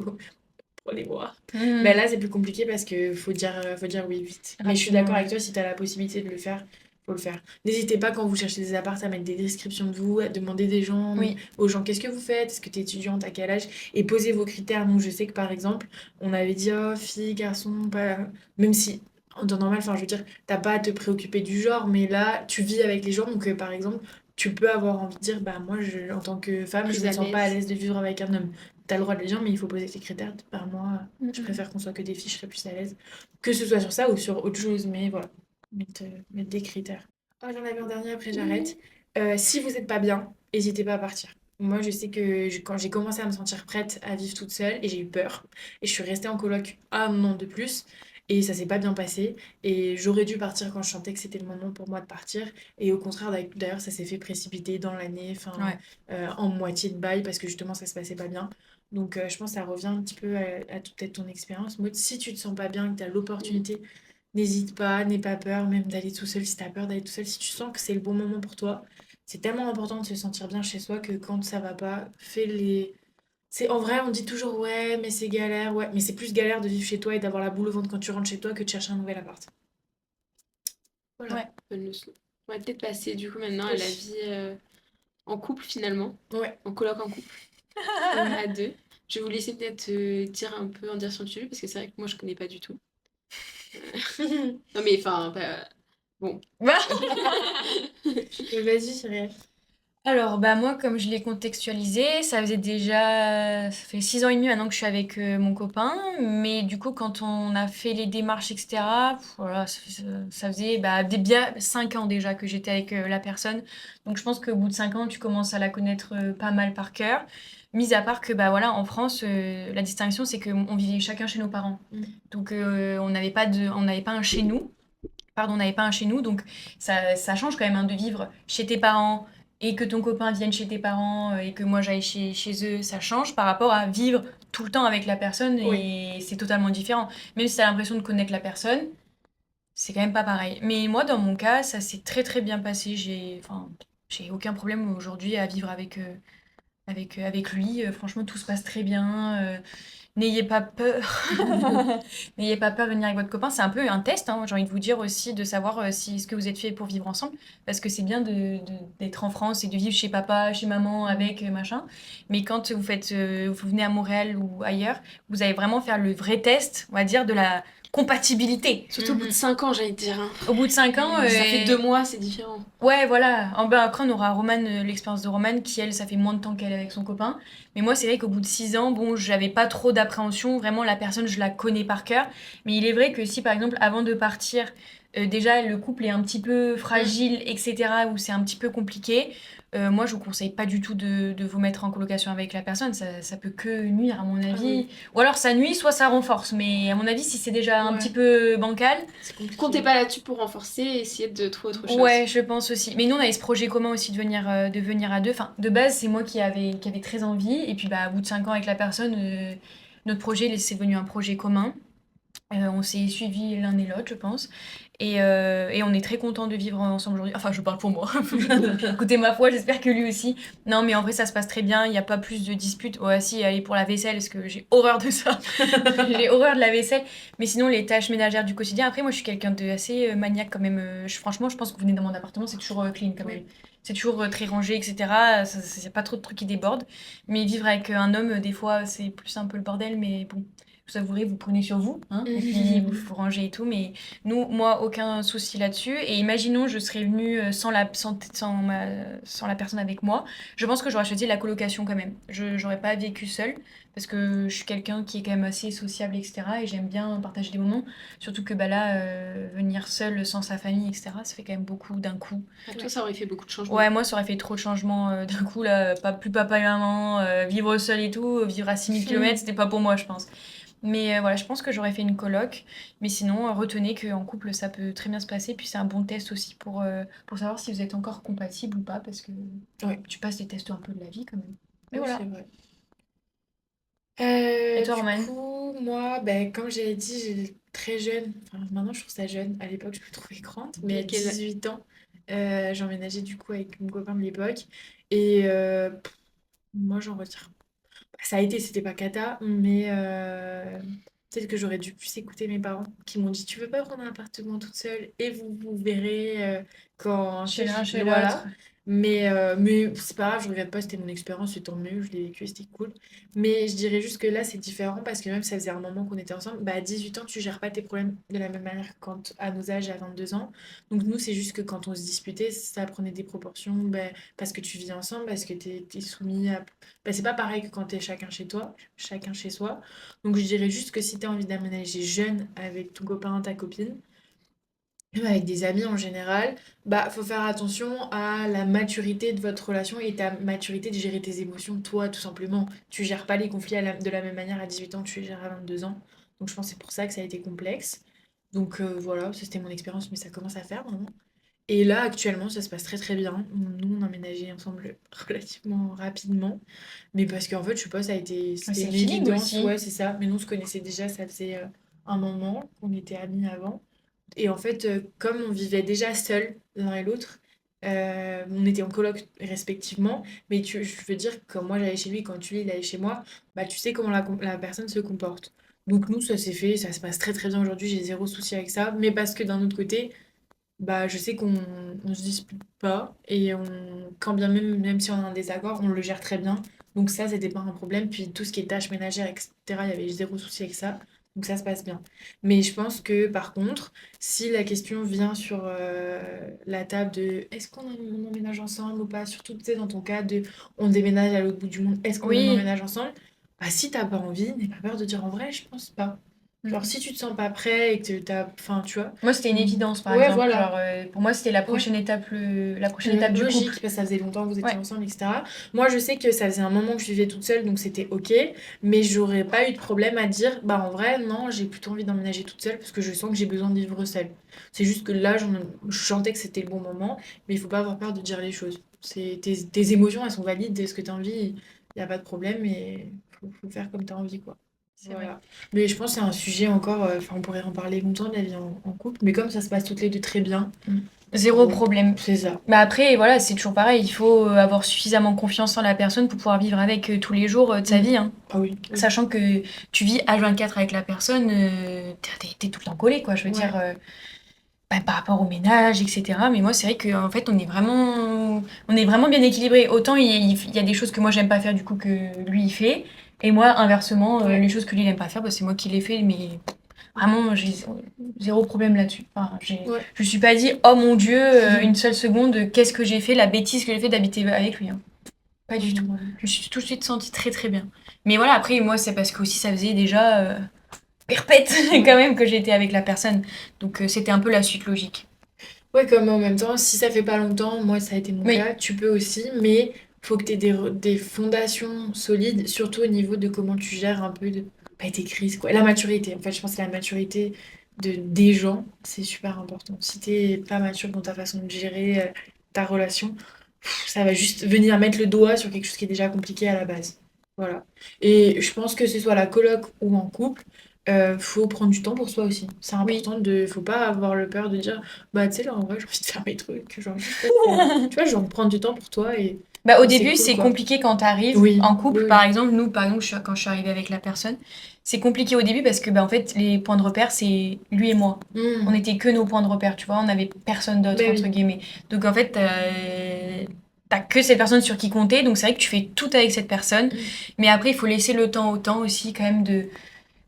pour les voir. Ben là, c'est plus compliqué parce que faut dire oui vite. Mais je suis Rapidement, d'accord avec ouais. toi, si tu as la possibilité de le faire, faut le faire. N'hésitez pas quand vous cherchez des apparts à mettre des descriptions de vous, à demander Oui. aux gens qu'est-ce que vous faites, est-ce que tu es étudiante, à quel âge, et posez vos critères. Nous, je sais que par exemple, on avait dit oh, fille, garçon, pas. Même si en temps normal, enfin, je veux dire, t'as pas à te préoccuper du genre, mais là, tu vis avec les gens, donc par exemple, tu peux avoir envie de dire, bah moi, en tant que femme, je Plus me à sens pas à l'aise. l'aise de vivre avec un homme. T'as le droit de le dire, mais il faut poser tes critères. Par moi, je Mhm. préfère qu'on soit que des filles, je serais plus à l'aise. Que ce soit sur ça ou sur autre chose, mais voilà, mettre des critères. Oh, j'en avais un dernier, après j'arrête. Si vous n'êtes pas bien, n'hésitez pas à partir. Moi, je sais que quand j'ai commencé à me sentir prête à vivre toute seule, et j'ai eu peur, et je suis restée en coloc un an de plus, et ça s'est pas bien passé. Et j'aurais dû partir quand je sentais que c'était le moment pour moi de partir. Et au contraire, d'ailleurs, ça s'est fait précipiter dans l'année, enfin, Ouais. en moitié de bail, parce que justement, ça se passait pas bien. Donc, je pense que ça revient un petit peu à peut-être ton expérience. Maud, si tu te sens pas bien, que tu as Mm. l'opportunité, n'hésite pas, n'aie pas peur, même d'aller tout seul si tu as peur d'aller tout seul. Si tu sens que c'est le bon moment pour toi, c'est tellement important de se sentir bien chez soi que quand ça va pas, fais les. C'est en vrai, on dit toujours ouais, mais c'est galère, ouais, mais c'est plus galère de vivre chez toi et d'avoir la boule au ventre quand tu rentres chez toi que de chercher un nouvel appart. Voilà. Ouais. Bonne leçon. On va peut-être passer du coup maintenant à la Oui. vie en couple finalement, Ouais. en coloc en couple, à deux. Je vais vous laisser peut-être dire un peu en dire sur le sujet parce que c'est vrai que moi je connais pas du tout. Non mais enfin, bon. Bah, Mais vas-y, Cyrielle. alors, bah moi, comme je l'ai contextualisé, ça fait 6 ans et demi maintenant que je suis avec mon copain, mais du coup, quand on a fait les démarches, etc., voilà, ça faisait bien 5 ans déjà que j'étais avec la personne. Donc, je pense qu'au bout de 5 ans, tu commences à la connaître pas mal par cœur. Mis à part que, bah voilà, en France, la distinction, c'est qu'on vivait chacun chez nos parents. Mm. Donc, on n'avait pas un chez nous. Pardon, on n'avait pas un chez nous, donc ça change quand même hein, de vivre chez tes parents et que ton copain vienne chez tes parents et que moi j'aille chez eux, ça change par rapport à vivre tout le temps avec la personne Oui. et c'est totalement différent. Même si tu as l'impression de connaître la personne, c'est quand même pas pareil. Mais moi, dans mon cas, ça s'est très très bien passé. J'ai aucun problème aujourd'hui à vivre avec lui. Franchement, tout se passe très bien. N'ayez pas peur. N'ayez pas peur de venir avec votre copain. C'est un peu un test, hein, j'ai envie de vous dire aussi, de savoir si ce que vous êtes fait pour vivre ensemble. Parce que c'est bien d'être en France et de vivre chez papa, chez maman, avec machin. Mais quand vous venez à Montréal ou ailleurs, vous allez vraiment faire le vrai test, on va dire, de la compatibilité. Surtout au bout de 5 ans, j'allais te dire, hein. Au bout de 5 ans, Ça fait 2 mois, c'est différent. ouais, voilà. Après, on aura Romane, l'expérience de Romane, qui, elle, ça fait moins de temps qu'elle est avec son copain. Mais moi, c'est vrai qu'au bout de 6 ans, bon, j'avais pas trop d'appréhension. Vraiment, la personne, je la connais par cœur. Mais il est vrai que si, par exemple, avant de partir, déjà, le couple est un petit peu fragile, etc., ou c'est un petit peu compliqué, moi, je vous conseille pas du tout de vous mettre en colocation avec la personne. Ça peut que nuire, à mon Ah avis. oui, Ou alors, ça nuit, soit ça renforce. Mais à mon avis, si c'est déjà un petit Ouais. peu bancal, C'est compliqué. comptez pas là-dessus pour renforcer et essayer de trouver autre chose. ouais, je pense aussi. Mais nous, on avait ce projet commun aussi de venir à deux. Enfin, de base, c'est moi qui avait très envie. Et puis, bah, au bout de 5 ans avec la personne, notre projet, c'est devenu un projet commun. On s'est suivis l'un et l'autre, je pense. Et on est très contents de vivre ensemble aujourd'hui. Enfin, je parle pour moi. Écoutez, ma foi, j'espère que lui aussi. Non, mais en vrai, ça se passe très bien. Il n'y a pas plus de disputes. Ouais, si, allez, pour la vaisselle, parce que j'ai horreur de ça. J'ai horreur de la vaisselle. Mais sinon, les tâches ménagères du quotidien. Après, moi, je suis quelqu'un de assez maniaque quand même. Franchement, je pense que vous venez dans mon appartement, c'est toujours clean quand même. Oui. C'est toujours très rangé, etc. Il n'y a pas trop de trucs qui débordent. Mais vivre avec un homme, des fois, c'est plus un peu le bordel. Mais bon, vous savourez, vous prenez sur vous. Hein, et puis, vous rangez et tout. Mais nous, moi, aucun souci là-dessus. Et imaginons, je serais venue sans la personne avec moi. Je pense que j'aurais choisi la colocation quand même. Je n'aurais pas vécu seule parce que je suis quelqu'un qui est quand même assez sociable, etc. Et j'aime bien partager des moments. Surtout que bah là, venir seule sans sa famille, etc., ça fait quand même beaucoup d'un coup. À toi, ça aurait fait beaucoup de changements. Ouais, moi, ça aurait fait trop de changements d'un coup, là, pas plus papa et maman, vivre seul et tout, vivre à 6 000 km, c'était pas pour moi, je pense. Mais voilà, je pense que j'aurais fait une coloc. Mais sinon, retenez qu'en couple, ça peut très bien se passer. Puis c'est un bon test aussi pour savoir si vous êtes encore compatible ou pas, parce que Ouais. tu passes des tests un peu de la vie quand même. Mais Oui, voilà. c'est vrai. Et toi, Du Romane? coup, moi, ben, comme j'ai dit, très jeune, enfin maintenant je trouve ça jeune, à l'époque je me trouvais grande, mais à Quel- 18 ans, j'ai emménagé du coup avec mon copain de l'époque. Et moi j'en retire. Ça a été, c'était pas cata, mais peut-être que j'aurais dû plus écouter mes parents qui m'ont dit tu veux pas prendre un appartement toute seule et vous verrez quand Chez l'un, chez l'autre. voilà. Mais c'est pas grave, je regrette pas, c'était mon expérience, c'est tant mieux, je l'ai vécu, c'était cool. Mais je dirais juste que là c'est différent parce que même ça faisait un moment qu'on était ensemble, bah à 18 ans tu gères pas tes problèmes de la même manière que quand à nos âges à 22 ans. Donc nous c'est juste que quand on se disputait, ça prenait des proportions bah, parce que tu vis ensemble, parce que t'es soumis à bah, c'est pas pareil que quand t'es chacun chez toi, chacun chez soi. Donc je dirais juste que si t'as envie d'aménager jeune avec ton copain, ta copine, même avec des amis en général, bah faut faire attention à la maturité de votre relation et ta maturité de gérer tes émotions, toi tout simplement. Tu gères pas les conflits de la même manière à 18 ans que tu les gères à 22 ans. Donc je pense que c'est pour ça que ça a été complexe. Donc voilà, ça c'était mon expérience, mais ça commence à faire maintenant. Et là, actuellement, ça se passe très très bien. Nous, on a emménagé ensemble relativement rapidement. Mais parce qu'en fait, je sais pas, Mais c'était c'est une le feeling évidence, aussi. ouais, c'est ça. Mais nous, on se connaissait déjà, ça faisait un moment qu'on était amis avant. Et en fait, comme on vivait déjà seuls l'un et l'autre, on était en coloc respectivement. Mais je veux dire, quand moi j'allais chez lui, quand lui il allait chez moi, bah tu sais comment la personne se comporte. Donc nous, ça s'est fait, ça se passe très très bien aujourd'hui, j'ai zéro souci avec ça. Mais parce que d'un autre côté, bah, je sais qu'on se dispute pas et quand bien même si on a un désaccord, on le gère très bien. Donc ça, c'était pas un problème. Puis tout ce qui est tâches ménagères, etc., il y avait zéro souci avec ça. Donc ça se passe bien. Mais je pense que par contre, si la question vient sur la table de est-ce on emménage ensemble ou pas, surtout tu sais, dans ton cas de on déménage à l'autre bout du monde, est-ce qu'on Oui. emménage ensemble? Bah si t'as pas envie, n'aie pas peur de dire en vrai, je pense pas. Genre Mm. si tu te sens pas prêt et que t'as... Enfin, tu vois. Moi, c'était une évidence, par Ouais, exemple. voilà. Genre, pour moi, c'était la Ouais. prochaine étape, la prochaine étape du Logique, couple. parce que ça faisait longtemps que vous étiez Ouais. ensemble, etc. Moi, je sais que ça faisait un moment que je vivais toute seule, donc c'était ok, mais j'aurais pas eu de problème à dire, bah en vrai, non, j'ai plutôt envie d'emménager toute seule parce que je sens que j'ai besoin de vivre seule. C'est juste que là, je sentais que c'était le bon moment, mais il faut pas avoir peur de dire les choses. Tes émotions, elles sont valides, ce que tu as envie, il y a pas de problème, et faut faire comme tu as envie, quoi. C'est vrai. Voilà. Mais je pense que c'est un sujet encore, enfin, on pourrait en parler longtemps de la vie en couple, mais comme ça se passe toutes les deux très bien, Zéro bon, problème. c'est ça. Mais après, voilà, c'est toujours pareil. Il faut avoir suffisamment confiance en la personne pour pouvoir vivre avec tous les jours de sa Mm. vie, hein. Ah oui, oui. Sachant que tu vis H24 avec la personne, t'es tout le temps collé, quoi. Je veux dire, Ouais. bah, par rapport au ménage, etc. Mais moi, c'est vrai qu'en fait, on est vraiment bien équilibré. Autant il y a des choses que moi, j'aime pas faire, du coup, que lui, il fait. Et moi, inversement, Ouais. les choses que lui, il aime pas faire, bah, c'est moi qui les fais. Mais vraiment, j'ai zéro problème là-dessus. Enfin, Ouais. je me suis pas dit, oh mon Dieu, une seule seconde, qu'est-ce que j'ai fait, la bêtise que j'ai fait d'habiter avec lui, hein. Pas du tout. Je me suis tout de suite sentie très très bien. Mais voilà, après, moi, c'est parce que aussi ça faisait déjà perpète Ouais. quand même que j'étais avec la personne. Donc c'était un peu la suite logique. Ouais, comme en même temps, si ça fait pas longtemps, moi ça a été mon Oui, cas, tu peux aussi, mais faut que tu aies des fondations solides, surtout au niveau de comment tu gères un peu pas tes crises, quoi. La maturité, en fait, je pense que la maturité des gens, c'est super important. Si t'es pas mature dans ta façon de gérer ta relation, ça va juste venir mettre le doigt sur quelque chose qui est déjà compliqué à la base. Voilà. Et je pense que ce soit la coloc ou en couple, faut prendre du temps pour soi aussi. C'est oui. important faut pas avoir le peur de dire, bah tu sais là en vrai j'ai envie de faire mes trucs, genre juste tu vois, genre prendre du temps pour toi Bah, au et c'est début, cool c'est quoi. compliqué quand t'arrives Oui, en oui, couple. Par oui. exemple, nous, par exemple, quand je suis arrivée avec la personne, c'est compliqué au début parce que, bah, en fait, les points de repère, c'est lui et moi. On Hmm. était que nos points de repère, tu vois, on n'avait personne d'autre, Ben entre oui. guillemets. Donc, en fait, t'as que cette personne sur qui compter, donc c'est vrai que tu fais tout avec cette personne. Hmm. Mais après, il faut laisser le temps au temps aussi, quand même, de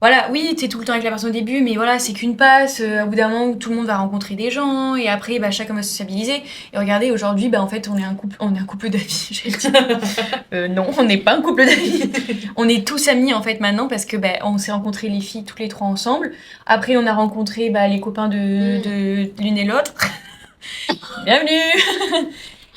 voilà, oui, t'es tout le temps avec la personne au début, mais voilà, c'est qu'une passe. Au bout d'un moment, tout le monde va rencontrer des gens, et après, bah, chacun va se sociabiliser. Et regardez, aujourd'hui, bah, en fait, on est un couple d'amis, j'allais dire. Non, on n'est pas un couple d'amis. On est tous amis, en fait, maintenant, parce que bah, on s'est rencontrés les filles toutes les trois ensemble. Après, on a rencontré bah, les copains Hmm. de l'une et l'autre. Bienvenue!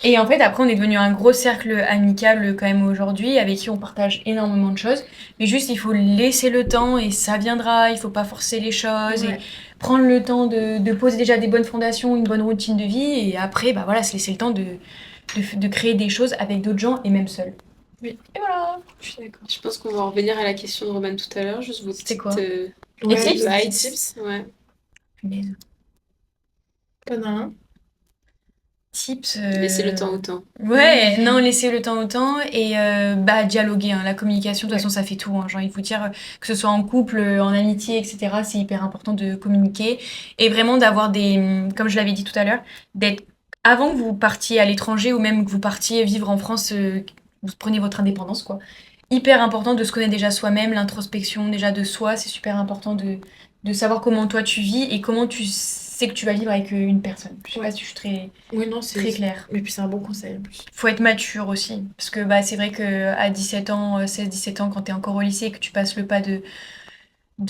Et en fait, après, on est devenu un gros cercle amical quand même aujourd'hui, avec qui on partage énormément de choses. Mais juste, il faut laisser le temps et ça viendra. Il faut pas forcer les choses et Ouais. prendre le temps de poser déjà des bonnes fondations, une bonne routine de vie. Et après, bah voilà, se laisser le temps de créer des choses avec d'autres gens et même seul. Oui, Et voilà. je suis d'accord. Je pense qu'on va en revenir à la question de Roman tout à l'heure, juste vos C'était petites quoi? Ouais, tips des Ouais, tips. ouais. Punaise. T'en as un? Tips. Laissez le temps au temps. Ouais, non, laisser le temps au temps et bah, dialoguer. Hein. La communication, de toute Ouais. façon, ça fait tout. Hein. J'ai envie de vous dire, que ce soit en couple, en amitié, etc., c'est hyper important de communiquer et vraiment d'avoir comme je l'avais dit tout à l'heure, d'être, avant que vous partiez à l'étranger ou même que vous partiez vivre en France, vous prenez votre indépendance, quoi. Hyper important de se connaître déjà soi-même, l'introspection déjà de soi, c'est super important de savoir comment toi tu vis et comment tu sais que tu vas vivre avec une personne. Je sais pas Ouais. si je suis très, Oui, non, très claire. Mais puis c'est un bon conseil en plus. Faut être mature aussi. Parce que bah, c'est vrai qu'à 17 ans, 16-17 ans, quand t'es encore au lycée et que tu passes le pas de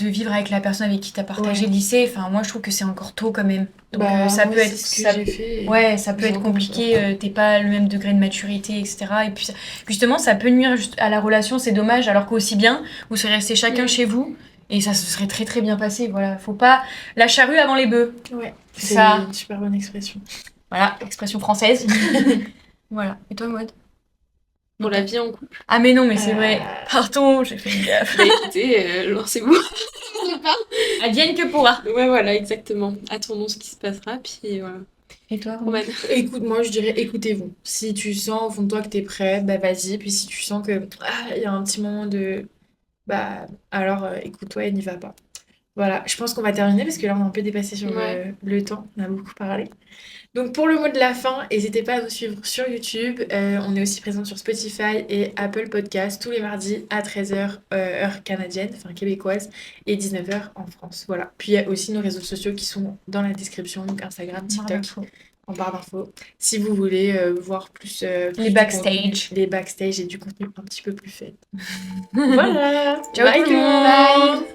vivre avec la personne avec qui t'as partagé Ouais. le lycée, enfin, moi je trouve que c'est encore tôt quand même. Donc Bah, ça moi, peut c'est être. ce que j'ai fait et Ouais, ça peut j'ai être encore ça. compliqué, t'es pas le même degré de maturité, etc. Et puis justement, ça peut nuire à la relation, c'est dommage, alors qu'aussi bien, vous serez restés chacun Mm. chez vous et ça se serait très très bien passé. Voilà, faut pas la charrue avant les bœufs. Ouais, C'est c'est ça. une super bonne expression. Voilà, expression française. Voilà. Et toi, Maud? Pour la vie en couple. Ah mais non, mais c'est vrai. Pardon, j'ai fait une gaffe. Bah écoutez, lancez-vous. Advienne que pourra. Ouais, voilà, exactement. Attendons ce qui se passera, puis voilà. Et toi, Romain? Roman. Écoute, moi je dirais écoutez-vous. Si tu sens au fond de toi que t'es prêt, bah vas-y. Puis si tu sens que il y a un petit moment de bah alors écoute-toi et n'y va pas. Voilà, je pense qu'on va terminer parce que là on a un peu dépassé sur Ouais. le temps, on a beaucoup parlé. Donc pour le mot de la fin, n'hésitez pas à nous suivre sur YouTube. On est aussi présent sur Spotify et Apple Podcasts tous les mardis à 13h heure canadienne, enfin québécoise, et 19h en France. Voilà. Puis il y a aussi nos réseaux sociaux qui sont dans la description, donc Instagram, TikTok, en barre d'infos. Si vous voulez voir Les plus du contenu, backstage. les backstage et du contenu un petit peu plus fait. Voilà. Ciao Bye tout le tout le monde. monde.